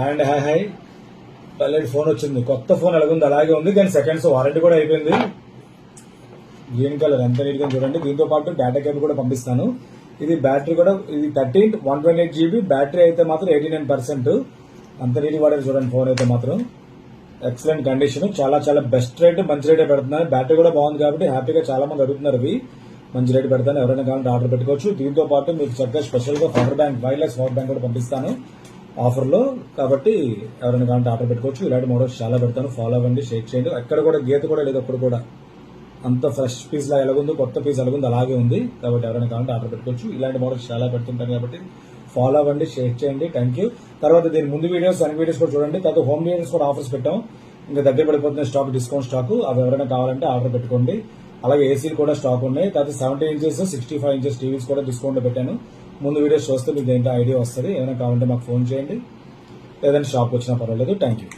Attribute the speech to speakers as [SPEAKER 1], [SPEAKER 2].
[SPEAKER 1] And hi Palleti phone వచ్చింది. కొత్త phone ఎలాగుంది అలాగే ఉంది, కానీ సెకండ్స్ వారంటీ కూడా అయిపోయింది. గ్రీన్ కలర్ ఎంత నీట్ గా చూడండి. దీంతో పాటు డేటా కేబుల్ కూడా పంపిస్తాను. ఇది బ్యాటరీ కూడా ఇది 128 GB బ్యాటరీ అయితే మాత్రం 89%. అంత నీట్ వాడారు చూడండి. ఫోన్ అయితే మాత్రం ఎక్సలెంట్ కండిషన్, చాలా చాలా బెస్ట్ రేట్, మంచి రేటే పెడుతున్నారు. బ్యాటరీ కూడా బాగుంది కాబట్టి హ్యాపీగా చాలా మంది అడుగుతున్నారు. ఇవి మంచి రేటు పెడతాను, ఎవరైనా కావాలంటే ఆర్డర్ పెట్టుకోవచ్చు. దీంతో పాటు మీకు చక్కగా స్పెషల్ గా power bank, wireless power bank కూడా పంపిస్తాను ఆఫర్ లో, కాబట్టి ఎవరైనా కావాలంటే ఆర్డర్ పెట్టుకోవచ్చు. ఇలాంటి మోడల్స్ చాలా పెడతాను, ఫాలో అవ్వండి, షేర్ చేయండి. ఎక్కడ కూడా గీత కూడా లేదు, అప్పుడు కూడా అంత ఫ్రెష్ పీస్ లా ఎలాగుందో, కొత్త పీస్ ఎలాగుందో అలాగే ఉంది. కాబట్టి ఎవరైనా కావాలంటే ఆర్డర్ పెట్టుకోవచ్చు. ఇలాంటి మోడల్స్ చాలా పెడుతుంటాను కాబట్టి ఫాలో అవ్వండి, షేర్ చేయండి. Thank you. తర్వాత దీని ముందు వీడియోస్, అన్ని వీడియోస్ కూడా చూడండి. తర్వాత హోమ్ డెలివరీస్ కూడా ఆఫర్స్ పెట్టాం. ఇంకా దగ్గర పడిపోతున్న స్టాక్, డిస్కౌంట్ స్టాక్, అవి ఎవరైనా కావాలంటే ఆర్డర్ పెట్టుకోండి. అలాగే ఏసీలు కూడా స్టాక్ ఉన్నాయి. తర్వాత 70 ఇంచెస్ 65 ఇంచెస్ టీవీస్ కూడా డిస్కౌంట్ లో పెట్టాను. ముందు వీడియోస్ చూస్తే మీకు ఏంటో ఐడియా వస్తుంది. ఏమైనా కావాలంటే మాకు ఫోన్ చేయండి, లేదంటే షాప్కి వచ్చినా పర్వాలేదు. Thank you.